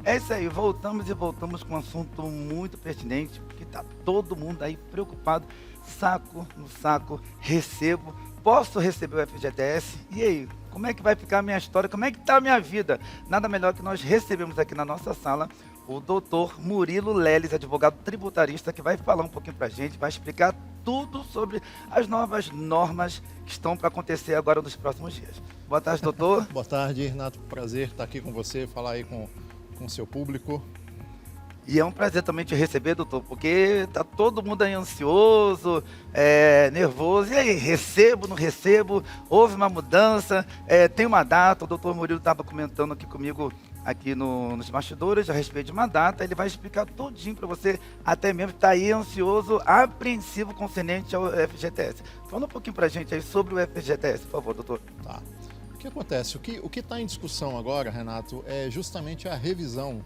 É isso aí, voltamos e voltamos com um assunto muito pertinente, porque tá todo mundo aí preocupado, saco no saco, recebo, posso receber o FGTS? E aí, como é que vai ficar a minha história? Como é que tá a minha vida? Nada melhor que nós recebemos aqui na nossa sala o doutor Murilo Leles, advogado tributarista, que vai falar um pouquinho pra gente, vai explicar tudo sobre as novas normas que estão para acontecer agora nos próximos dias. Boa tarde, doutor. Boa tarde, Renato. Prazer estar aqui com você, falar aí com o seu público. E é um prazer também te receber, doutor, porque tá todo mundo aí ansioso, nervoso. E aí, recebo, não recebo? Houve uma mudança? Tem uma data? O doutor Murilo estava comentando aqui comigo, aqui nos bastidores, a respeito de uma data. Ele vai explicar tudinho para você, até mesmo que está aí ansioso, apreensivo concernente ao FGTS. Fala um pouquinho para a gente aí sobre o FGTS, por favor, doutor. Tá. O que acontece? O que está em discussão agora, Renato, é justamente a revisão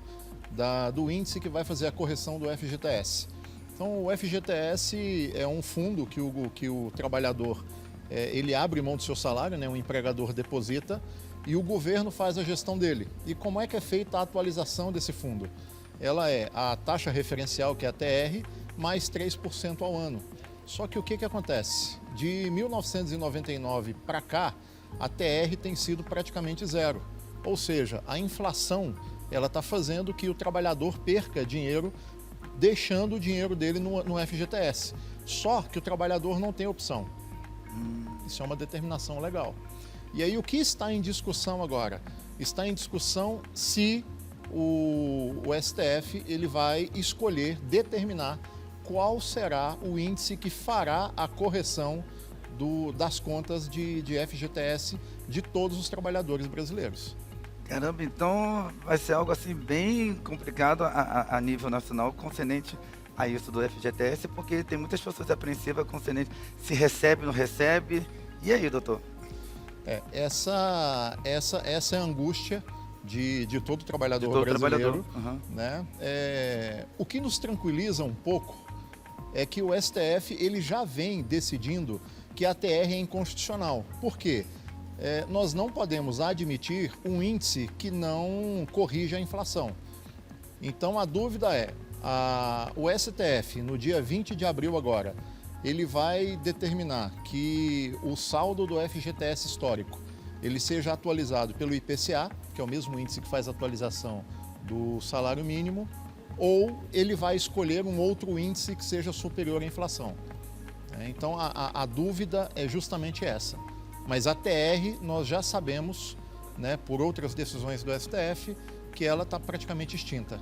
do índice que vai fazer a correção do FGTS. Então, o FGTS é um fundo que o trabalhador ele abre mão do seu salário, né? O empregador deposita e o governo faz a gestão dele. E como é que é feita a atualização desse fundo? Ela é a taxa referencial, que é a TR, mais 3% ao ano. Só que o que acontece? De 1999 para cá, a TR tem sido praticamente zero. Ou seja, a inflação ela está fazendo que o trabalhador perca dinheiro, deixando o dinheiro dele no FGTS. Só que o trabalhador não tem opção. Isso é uma determinação legal. E aí o que está em discussão agora? Está em discussão se o STF ele vai escolher, determinar qual será o índice que fará a correção das contas de FGTS de todos os trabalhadores brasileiros. Caramba, então vai ser algo assim bem complicado a nível nacional concernente a isso do FGTS, porque tem muitas pessoas apreensivas concernente se recebe ou não recebe. E aí, doutor? Essa é a angústia de todo trabalhador De todo brasileiro. trabalhador. Uhum. Né? O que nos tranquiliza um pouco é que o STF ele já vem decidindo que a TR é inconstitucional. Por quê? Nós não podemos admitir um índice que não corrija a inflação. Então a dúvida é, o STF, no dia 20 de abril agora, ele vai determinar que o saldo do FGTS histórico ele seja atualizado pelo IPCA, que é o mesmo índice que faz a atualização do salário mínimo, ou ele vai escolher um outro índice que seja superior à inflação. Então a dúvida é justamente essa. Mas a TR nós já sabemos, né, por outras decisões do STF, que ela está praticamente extinta.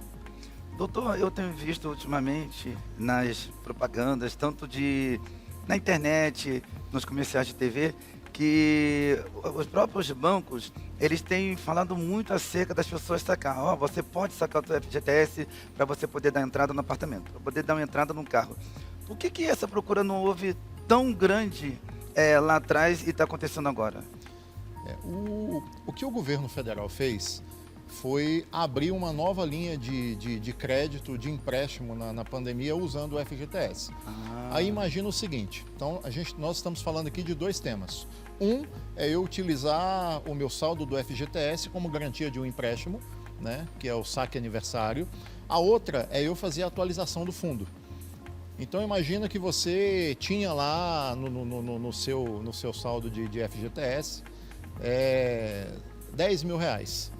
Doutor, eu tenho visto ultimamente nas propagandas, tanto na internet, nos comerciais de TV, que os próprios bancos, eles têm falado muito acerca das pessoas sacar. Você pode sacar o seu FGTS para você poder dar entrada no apartamento, para poder dar uma entrada no carro. Por que essa procura não houve tão grande lá atrás e está acontecendo agora? O que o governo federal fez foi abrir uma nova linha de crédito, de empréstimo na pandemia usando o FGTS. Aí imagina o seguinte, então nós estamos falando aqui de dois temas. Um é eu utilizar o meu saldo do FGTS como garantia de um empréstimo, né, que é o saque aniversário. A outra é eu fazer a atualização do fundo. Então imagina que você tinha lá no seu saldo de FGTS 10 mil reais.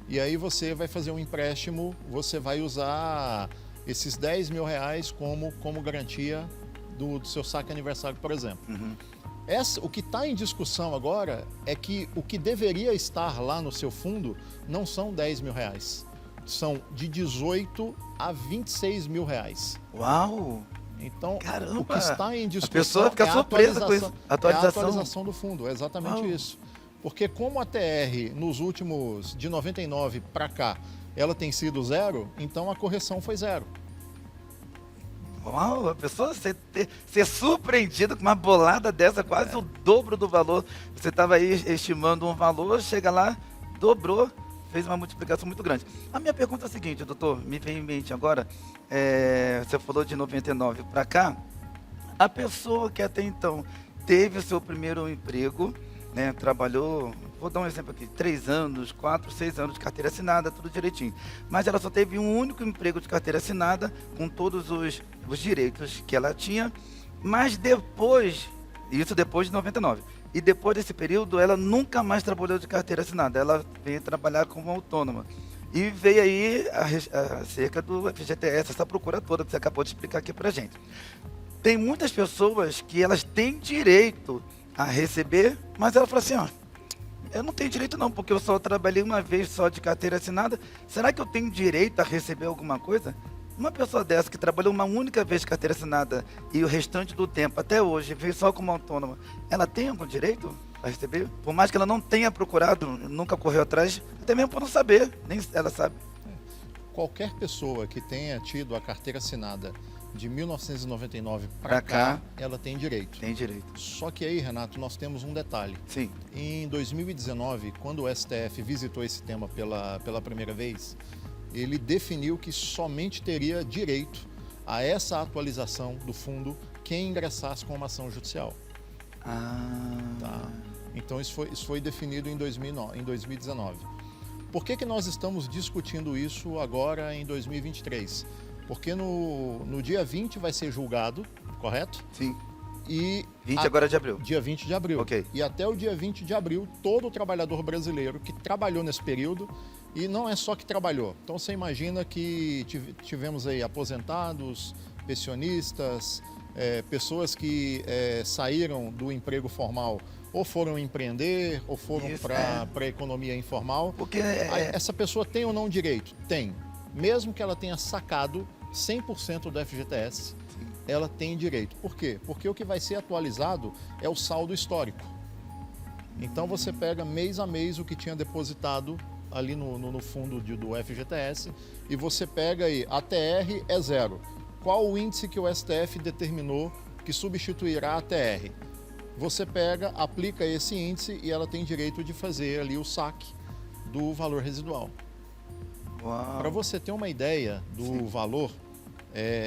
E aí você vai fazer um empréstimo, você vai usar esses 10 mil reais como garantia do seu saque aniversário, por exemplo. Uhum. O que está em discussão agora é que o que deveria estar lá no seu fundo não são 10 mil reais. São de 18 a 26 mil reais. Uau! Então, Caramba! o que está em discussão A pessoa fica surpresa com isso. É a atualização do fundo, é exatamente Uau. isso. Porque como a TR, nos últimos, de 99 para cá, ela tem sido zero, então a correção foi zero. Uau, a pessoa ser surpreendida com uma bolada dessa, quase o dobro do valor. Você estava aí estimando um valor, chega lá, dobrou, fez uma multiplicação muito grande. A minha pergunta é a seguinte, doutor, me vem em mente agora, você falou de 99 para cá, a pessoa que até então teve o seu primeiro emprego, né, trabalhou, vou dar um exemplo aqui, 3 anos, 4, 6 anos de carteira assinada, tudo direitinho. Mas ela só teve um único emprego de carteira assinada, com todos os direitos que ela tinha, mas depois, isso depois de 99, e depois desse período ela nunca mais trabalhou de carteira assinada, ela veio trabalhar como autônoma. E veio aí acerca do FGTS, essa procura toda que você acabou de explicar aqui pra gente. Tem muitas pessoas que elas têm direito a receber, mas ela fala assim, ó, eu não tenho direito não, porque eu só trabalhei uma vez só de carteira assinada, será que eu tenho direito a receber alguma coisa? Uma pessoa dessa que trabalhou uma única vez de carteira assinada e o restante do tempo, até hoje, veio só como autônoma, ela tem algum direito a receber? Por mais que ela não tenha procurado, nunca correu atrás, até mesmo por não saber, nem ela sabe. Qualquer pessoa que tenha tido a carteira assinada de 1999 para cá, ela tem direito. Tem direito. Só que aí, Renato, nós temos um detalhe. Sim. Em 2019, quando o STF visitou esse tema pela primeira vez, ele definiu que somente teria direito a essa atualização do fundo quem ingressasse com uma ação judicial. Tá? Então isso foi definido em 2019. Por que nós estamos discutindo isso agora em 2023? Porque no dia 20 vai ser julgado, correto? Sim. E 20 agora de abril. Dia 20 de abril. Ok. E até o dia 20 de abril, todo trabalhador brasileiro que trabalhou nesse período, e não é só que trabalhou. Então você imagina que tivemos aí aposentados, pensionistas, pessoas que saíram do emprego formal ou foram empreender ou foram para a economia informal. Porque essa pessoa tem ou não direito? Tem. Mesmo que ela tenha sacado 100% do FGTS, ela tem direito. Por quê? Porque o que vai ser atualizado é o saldo histórico. Então você pega mês a mês o que tinha depositado ali no fundo do FGTS e você pega aí, a TR é 0. Qual o índice que o STF determinou que substituirá a TR? Você pega, aplica esse índice e ela tem direito de fazer ali o saque do valor residual. Para você ter uma ideia do valor,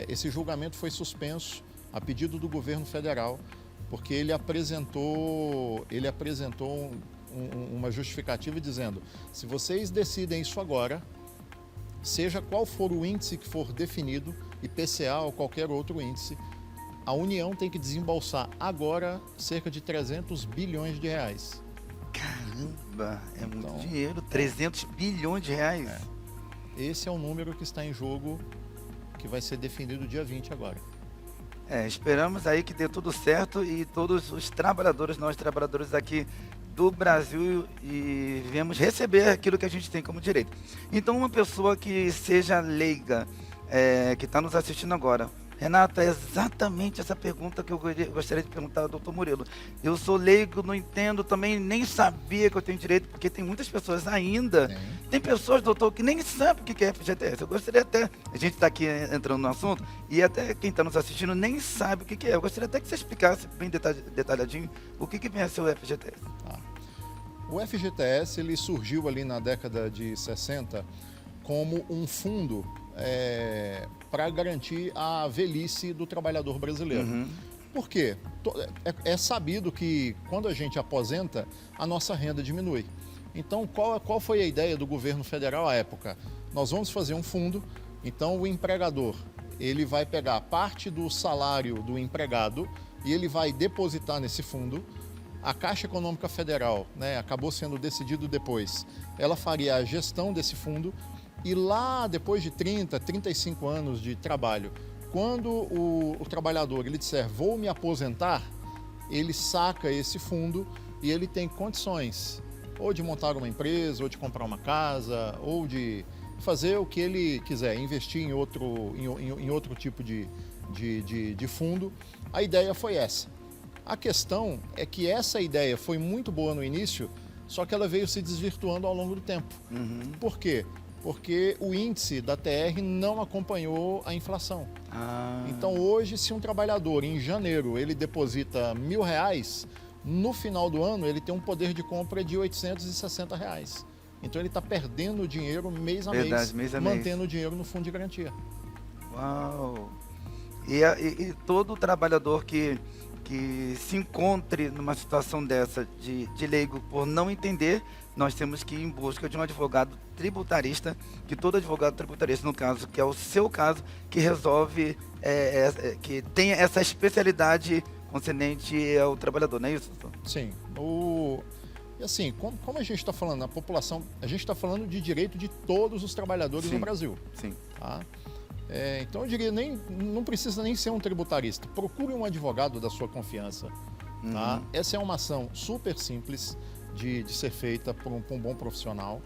esse julgamento foi suspenso a pedido do governo federal, porque ele apresentou uma justificativa dizendo: se vocês decidem isso agora, seja qual for o índice que for definido, IPCA ou qualquer outro índice, a União tem que desembolsar agora cerca de 300 bilhões de reais. Caramba, é muito dinheiro, 300 bilhões de reais. Esse é o número que está em jogo, que vai ser definido dia 20 agora. Esperamos aí que dê tudo certo e todos os trabalhadores, nós trabalhadores aqui do Brasil, e viemos receber aquilo que a gente tem como direito. Então, uma pessoa que seja leiga, que está nos assistindo agora, Renato, é exatamente essa pergunta que eu gostaria de perguntar ao doutor Murilo. Eu sou leigo, não entendo também, nem sabia que eu tenho direito, porque tem muitas pessoas ainda. Tem pessoas, doutor, que nem sabem o que é FGTS. Eu gostaria até, a gente está aqui entrando no assunto, e até quem está nos assistindo nem sabe o que é. Eu gostaria até que você explicasse bem detalhadinho o que vem a ser o FGTS. O FGTS ele surgiu ali na década de 60 como um fundo para garantir a velhice do trabalhador brasileiro. Por quê? É sabido que quando a gente aposenta, a nossa renda diminui. Então, qual foi a ideia do governo federal à época? Nós vamos fazer um fundo, então o empregador ele vai pegar parte do salário do empregado e ele vai depositar nesse fundo. A Caixa Econômica Federal, acabou sendo decidido depois, ela faria a gestão desse fundo. E lá, depois de 30, 35 anos de trabalho, quando o trabalhador ele disser, vou me aposentar, ele saca esse fundo e ele tem condições ou de montar uma empresa, ou de comprar uma casa, ou de fazer o que ele quiser, investir em outro tipo de fundo. A ideia foi essa. A questão é que essa ideia foi muito boa no início, só que ela veio se desvirtuando ao longo do tempo. Por quê? Porque o índice da TR não acompanhou a inflação. Então hoje, se um trabalhador em janeiro ele deposita R$1.000, no final do ano ele tem um poder de compra de R$860. Então ele está perdendo dinheiro mês a mês, mantendo o dinheiro no fundo de garantia. Uau! E todo trabalhador que que se encontre numa situação dessa de leigo por não entender, nós temos que ir em busca de um advogado tributarista, que todo advogado tributarista, no caso, que é o seu caso, que resolve, que tenha essa especialidade concernente ao trabalhador, não é isso, doutor? Sim. E assim, como a gente está falando, a população, a gente está falando de direito de todos os trabalhadores Sim, no Brasil. sim. Tá? Então eu diria, não precisa nem ser um tributarista. Procure um advogado da sua confiança. Tá? Essa é uma ação super simples de ser feita por um bom profissional.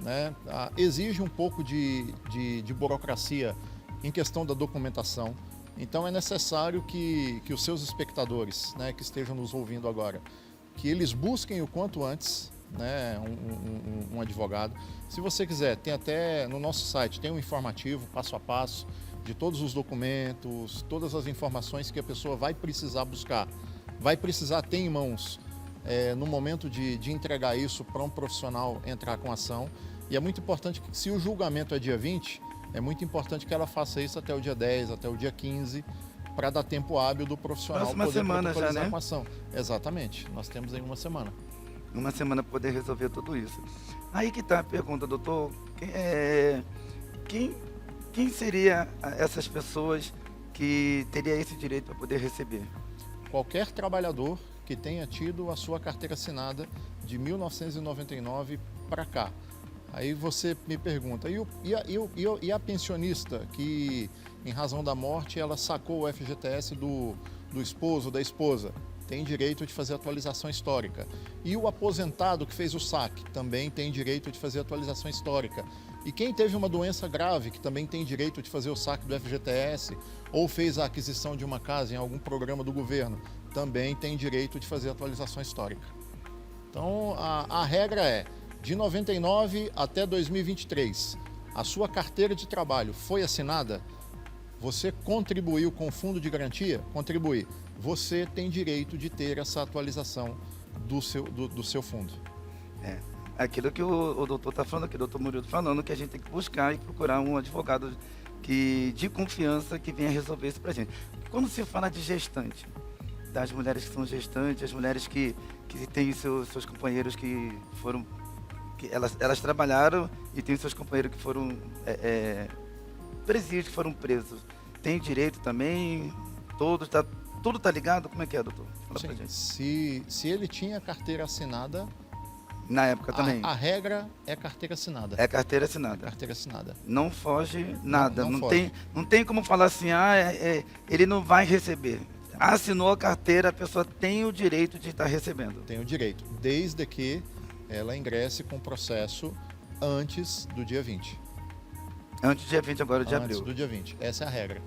Né? Exige um pouco de burocracia em questão da documentação. Então é necessário que os seus espectadores, né, que estejam nos ouvindo agora, que eles busquem o quanto antes, né, um advogado. Se você quiser, tem até no nosso site, tem um informativo passo a passo de todos os documentos, todas as informações que a pessoa vai precisar buscar, vai precisar ter em mãos no momento de entregar isso para um profissional entrar com ação. E é muito importante que, se o julgamento é dia 20, é muito importante que ela faça isso até o dia 10, até o dia 15, para dar tempo hábil do profissional Próxima poder semana já, protocolizar né? com ação. Exatamente, nós temos aí uma semana. Uma semana para poder resolver tudo isso. Aí que está a pergunta, doutor. Quem seria essas pessoas que teria esse direito para poder receber? Qualquer trabalhador que tenha tido a sua carteira assinada de 1999 para cá. Aí você me pergunta, e a pensionista que, em razão da morte, ela sacou o FGTS do esposo, da esposa? Tem direito de fazer atualização histórica. E o aposentado que fez o saque também tem direito de fazer atualização histórica. E quem teve uma doença grave, que também tem direito de fazer o saque do FGTS, ou fez a aquisição de uma casa em algum programa do governo, também tem direito de fazer atualização histórica. Então, a regra é, de 99 até 2023, a sua carteira de trabalho foi assinada? Você contribuiu com o fundo de garantia? Contribuir. Você tem direito de ter essa atualização do seu fundo. Aquilo que o doutor está falando aqui, o doutor Murilo falando, que a gente tem que buscar e procurar um advogado de confiança que venha resolver isso para a gente. Quando se fala de gestante, das mulheres que são gestantes, as mulheres que têm seus companheiros que foram... Elas trabalharam e têm seus companheiros que foram presídios, que foram presos. Tem direito também? Tudo está ligado? Como é que é, doutor? Fala pra gente. Se ele tinha carteira assinada... Na época também? A regra é carteira assinada. É carteira assinada. Carteira assinada. Não foge nada. Não foge. Não tem como falar assim, ele não vai receber. Assinou a carteira, a pessoa tem o direito de estar recebendo. Tem o direito, desde que ela ingresse com o processo antes do dia 20. Antes do dia 20 agora de abril. Antes do dia 20. Essa é a regra.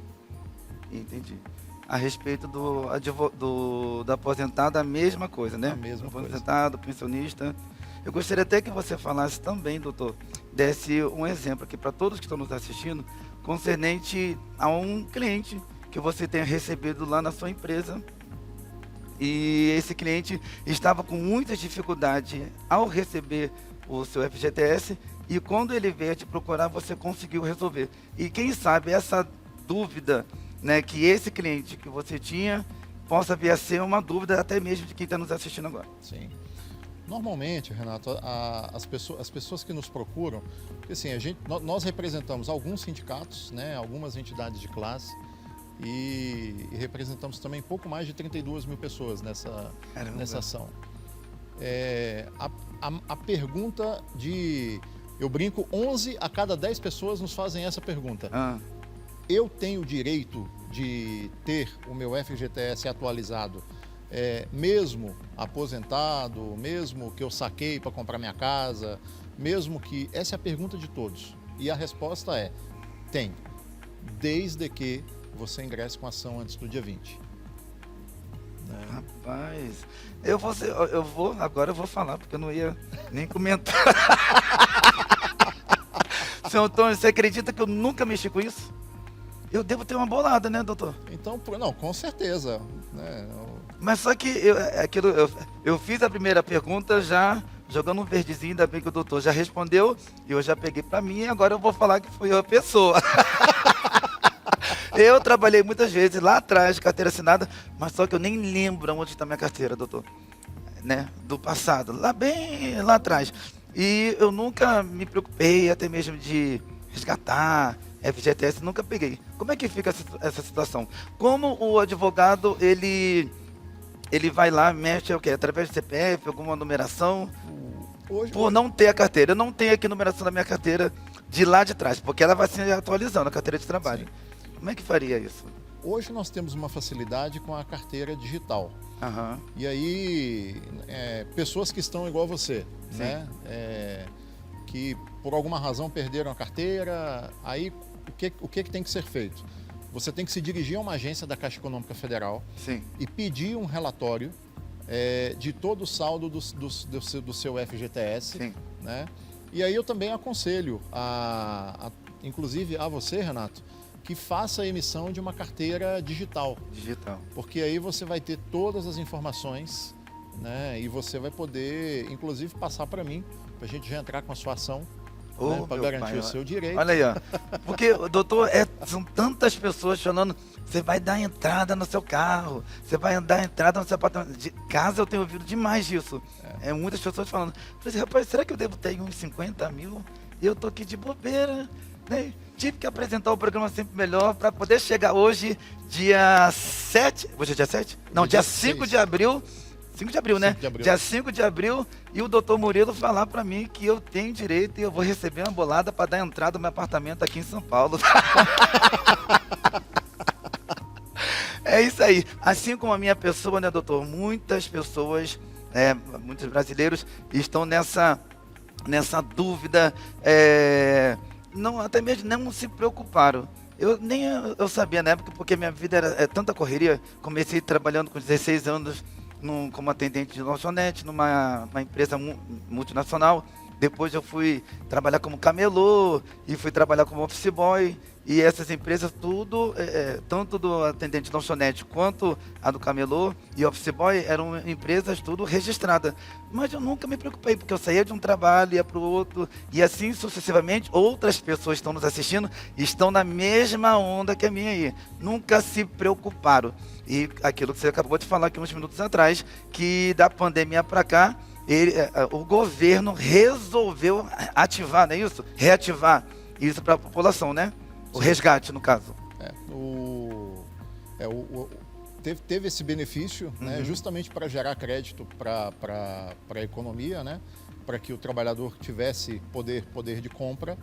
Entendi. A respeito do aposentado, a mesma coisa, né? A mesma coisa. Aposentado, pensionista. Eu gostaria até que você falasse também, doutor, desse um exemplo aqui para todos que estão nos assistindo, concernente a um cliente que você tenha recebido lá na sua empresa. E esse cliente estava com muita dificuldade ao receber o seu FGTS e quando ele veio te procurar, você conseguiu resolver. E quem sabe essa dúvida, né, que esse cliente que você tinha possa vir a ser uma dúvida até mesmo de quem está nos assistindo agora. Sim. Normalmente, Renato, as pessoas que nos procuram, porque assim, nós representamos alguns sindicatos, né, algumas entidades de classe e representamos também pouco mais de 32 mil pessoas nessa ação. A pergunta eu brinco, 11 a cada 10 pessoas nos fazem essa pergunta. Eu tenho direito de ter o meu FGTS atualizado, mesmo aposentado, mesmo que eu saquei para comprar minha casa, mesmo que... Essa é a pergunta de todos. E a resposta é, tem, desde que você ingresse com ação antes do dia 20. Né? Rapaz, agora eu vou falar, porque eu não ia nem comentar. Seu Antônio, você acredita que eu nunca mexi com isso? Eu devo ter uma bolada, né, doutor? Então, não, com certeza. Né? Mas só que eu fiz a primeira pergunta já jogando um verdezinho, ainda bem que o doutor já respondeu, e eu já peguei para mim, e agora eu vou falar que fui eu a pessoa. Eu trabalhei muitas vezes lá atrás, carteira assinada, mas só que eu nem lembro onde está minha carteira, doutor. Né? Do passado, lá bem lá atrás. E eu nunca me preocupei até mesmo de resgatar FGTS, nunca peguei. Como é que fica essa situação? Como o advogado, ele vai lá, mexe o quê? Através do CPF, alguma numeração, por não ter a carteira. Eu não tenho aqui numeração da minha carteira de lá de trás, porque ela vai se atualizando, a carteira de trabalho. Sim. Como é que faria isso? Hoje nós temos uma facilidade com a carteira digital. Uhum. E aí, pessoas que estão igual você, sim, né? Que por alguma razão perderam a carteira, aí o que tem que ser feito? Você tem que se dirigir a uma agência da Caixa Econômica Federal, sim, e pedir um relatório de todo o saldo do seu FGTS, sim, né? E aí eu também aconselho, inclusive a você, Renato, que faça a emissão de uma carteira digital. Digital. Porque aí você vai ter todas as informações, né? E você vai poder, inclusive, passar para mim, para a gente já entrar com a sua ação, né? Para garantir o seu direito. Olha aí, ó. Porque, doutor, são tantas pessoas falando, você vai dar entrada no seu carro, você vai dar entrada no seu apartamento. De casa eu tenho ouvido demais disso. Muitas pessoas falando, rapaz, será que eu devo ter uns 50 mil? E eu tô aqui de bobeira, né? Tive que apresentar o programa Sempre Melhor para poder chegar hoje, dia 7. Hoje é dia 7? Não, dia 5 de abril. 5 de abril, né? Dia 5 de abril, e o doutor Murilo falar para mim que eu tenho direito e eu vou receber uma bolada para dar entrada no meu apartamento aqui em São Paulo. É isso aí. Assim como a minha pessoa, né, doutor? Muitas pessoas, muitos brasileiros estão nessa dúvida, não, até mesmo não se preocuparam. Eu sabia na época, porque minha vida era tanta correria. Comecei trabalhando com 16 anos como atendente de lanchonete numa empresa multinacional. Depois eu fui trabalhar como camelô e fui trabalhar como office boy. E essas empresas tudo, tanto do atendente de lanchonete quanto a do camelô e office boy, eram empresas tudo registradas. Mas eu nunca me preocupei, porque eu saía de um trabalho, ia para o outro, e assim sucessivamente. Outras pessoas estão nos assistindo e estão na mesma onda que a minha aí. Nunca se preocuparam. E aquilo que você acabou de falar aqui uns minutos atrás, que da pandemia para cá, o governo resolveu ativar, não é isso? Reativar isso para a população, né? O resgate, no caso. Teve esse benefício, né, justamente para gerar crédito para a economia, né, para que o trabalhador tivesse poder de compra.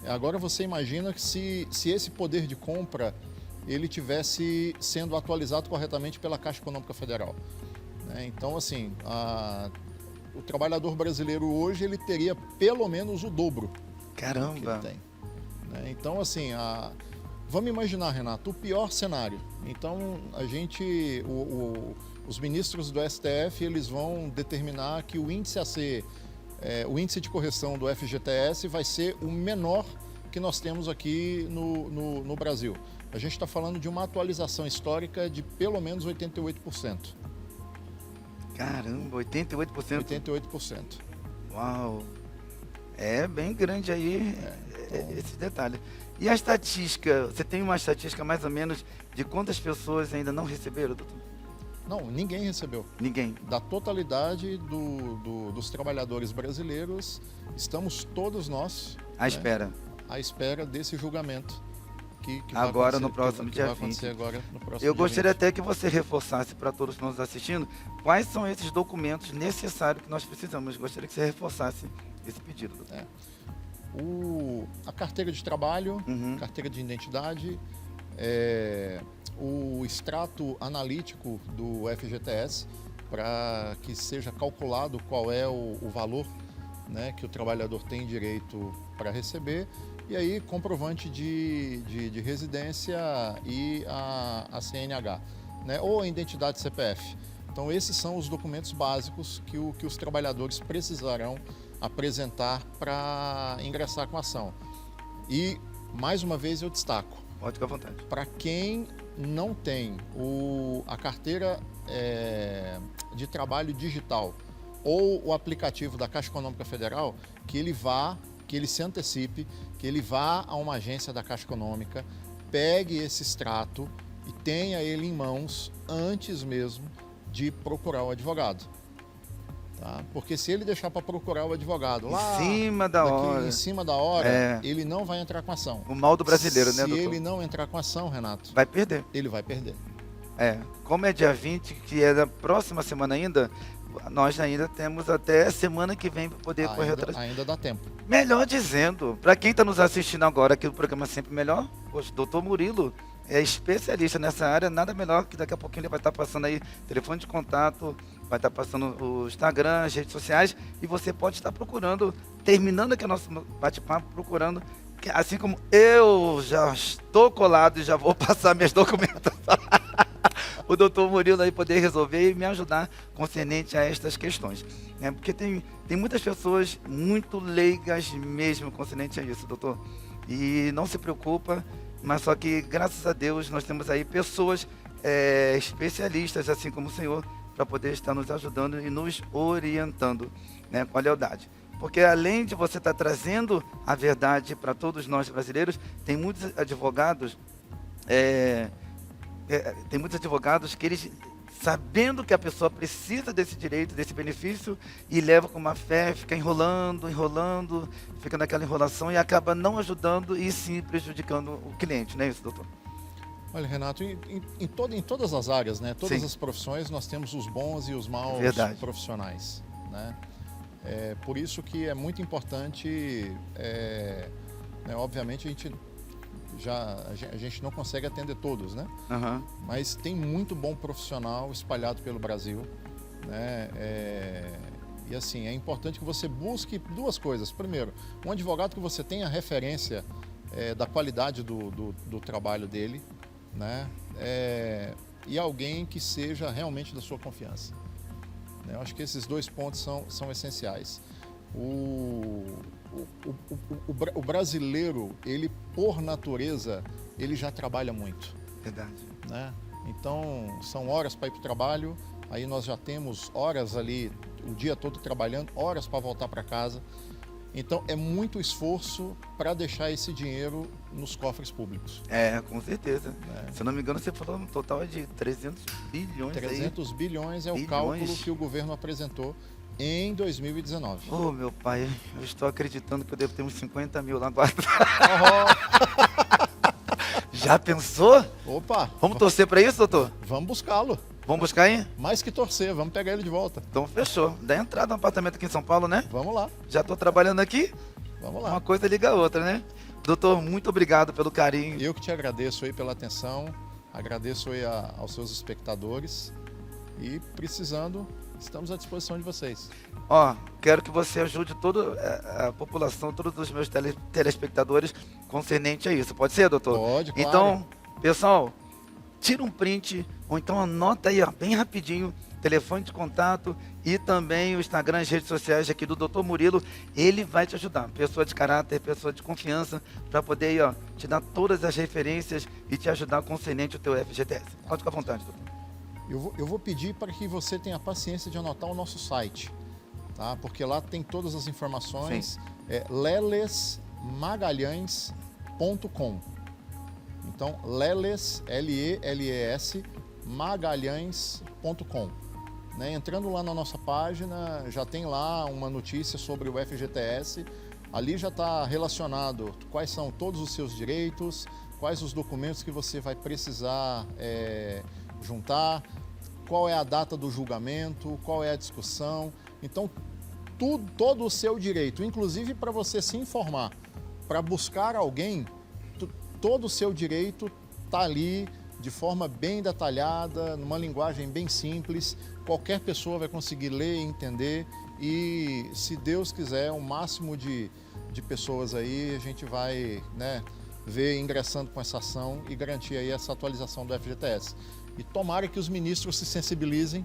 Agora você imagina que se esse poder de compra ele tivesse sendo atualizado corretamente pela Caixa Econômica Federal, né? Então, assim, o trabalhador brasileiro hoje ele teria pelo menos o dobro. Caramba! Que ele tem. Então, assim, vamos imaginar, Renato, o pior cenário. Então, os ministros do STF, eles vão determinar que o índice o índice de correção do FGTS vai ser o menor que nós temos aqui no Brasil. A gente está falando de uma atualização histórica de pelo menos 88%. Caramba, 88%? 88%. Uau! É bem grande aí esse detalhe. E a estatística, você tem uma estatística mais ou menos de quantas pessoas ainda não receberam, doutor? Não, ninguém recebeu. Ninguém? Da totalidade dos trabalhadores brasileiros, estamos todos nós à espera. À espera desse julgamento que agora no próximo dia 20. Eu gostaria até que você reforçasse para todos que estão nos assistindo quais são esses documentos necessários que nós precisamos. Gostaria que você reforçasse esse pedido, doutor. A carteira de trabalho, carteira de identidade, o extrato analítico do FGTS, para que seja calculado qual é o valor, né, que o trabalhador tem direito para receber, e aí comprovante de residência e a CNH, né, ou a identidade CPF. Então esses são os documentos básicos que os trabalhadores precisarão apresentar para ingressar com a ação. E, mais uma vez, eu destaco. Pode ficar à vontade. Para quem não tem a carteira de trabalho digital ou o aplicativo da Caixa Econômica Federal, que ele se antecipe, que ele vá a uma agência da Caixa Econômica, pegue esse extrato e tenha ele em mãos antes mesmo de procurar o advogado. Tá? Porque se ele deixar para procurar o advogado lá em cima da hora, ele não vai entrar com ação. O mal do brasileiro, né, doutor? Se ele não entrar com ação, Renato, vai perder. Ele vai perder. Como é dia 20, que é da próxima semana ainda, nós ainda temos até semana que vem para poder correr atrás. Ainda dá tempo. Melhor dizendo, para quem está nos assistindo agora, aqui o programa é sempre melhor, poxa, doutor Murilo é especialista nessa área, nada melhor que daqui a pouquinho ele vai estar passando aí telefone de contato, vai estar passando o Instagram, as redes sociais, e você pode estar procurando, terminando aqui o nosso bate-papo, procurando, assim como eu já estou colado e já vou passar minhas documentações, o doutor Murilo aí poder resolver e me ajudar concernente a estas questões. Porque tem muitas pessoas muito leigas mesmo concernente a isso, doutor. E não se preocupa, mas só que, graças a Deus, nós temos aí pessoas especialistas, assim como o senhor, para poder estar nos ajudando e nos orientando, com a lealdade. Porque além de você estar trazendo a verdade para todos nós brasileiros, tem muitos advogados, que eles, sabendo que a pessoa precisa desse direito, desse benefício, e leva com uma fé, fica enrolando, fica naquela enrolação e acaba não ajudando e sim prejudicando o cliente, não é isso, doutor? Olha, Renato, em todas as áreas, né, todas as profissões, nós temos os bons e os maus profissionais, né? Por isso que é muito importante, obviamente a gente não consegue atender todos, né? Uhum. Mas tem muito bom profissional espalhado pelo Brasil, né? E assim, é importante que você busque duas coisas. Primeiro, um advogado que você tenha referência da qualidade do trabalho dele, né? E alguém que seja realmente da sua confiança. Eu acho que esses dois pontos são essenciais. O brasileiro, ele por natureza, ele já trabalha muito. Verdade. Né? Então, são horas para ir para o trabalho, aí nós já temos horas ali, o dia todo trabalhando, horas para voltar para casa. Então, é muito esforço para deixar esse dinheiro nos cofres públicos. Com certeza. Se eu não me engano, você falou no total de 300 bilhões 300 bilhões é o cálculo que o governo apresentou em 2019. Ô, meu pai, eu estou acreditando que eu devo ter uns 50 mil lá guardados. Já pensou? Opa! Vamos torcer para isso, doutor? Vamos buscá-lo. Vamos buscar aí? Mais que torcer, vamos pegar ele de volta. Então fechou. Dá entrada no apartamento aqui em São Paulo, né? Vamos lá. Já estou trabalhando aqui. Vamos lá. Uma coisa liga a outra, né? Doutor, muito obrigado pelo carinho. Eu que te agradeço aí pela atenção, agradeço aí aos seus espectadores e precisando, estamos à disposição de vocês. Quero que você ajude toda a população, todos os meus telespectadores concernente a isso. Pode ser, doutor? Pode, claro. Então, pessoal, tira um print ou então anota aí, bem rapidinho, telefone de contato e também o Instagram, as redes sociais aqui do Dr. Murilo. Ele vai te ajudar, pessoa de caráter, pessoa de confiança, para poder aí, te dar todas as referências e te ajudar concernente o teu FGTS. Pode ficar à vontade, doutor. Eu vou pedir para que você tenha paciência de anotar o nosso site, tá? Porque lá tem todas as informações, lelesmagalhães.com. Então, Leles, L-E-L-E-S, magalhães.com. Né? Entrando lá na nossa página, já tem lá uma notícia sobre o FGTS. Ali já está relacionado quais são todos os seus direitos, quais os documentos que você vai precisar juntar, qual é a data do julgamento, qual é a discussão. Então, todo o seu direito, inclusive para você se informar, para buscar alguém, todo o seu direito está ali de forma bem detalhada, numa linguagem bem simples. Qualquer pessoa vai conseguir ler e entender e, se Deus quiser, o máximo de pessoas aí a gente vai, ver ingressando com essa ação e garantir aí essa atualização do FGTS. E tomara que os ministros se sensibilizem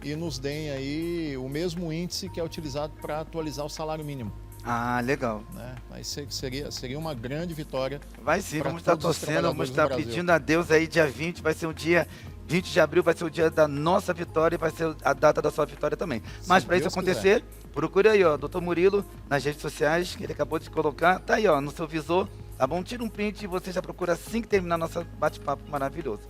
e nos deem aí o mesmo índice que é utilizado para atualizar o salário mínimo. Legal. Mas seria uma grande vitória. Vai sim, vamos estar torcendo, vamos estar pedindo a Deus aí, dia 20, vai ser um dia, 20 de abril vai ser o dia da nossa vitória e vai ser a data da sua vitória também. Mas para isso acontecer, procure aí, Dr. Murilo, nas redes sociais, que ele acabou de colocar, tá aí, no seu visor, Tá bom? Tira um print e você já procura assim que terminar nosso bate-papo maravilhoso.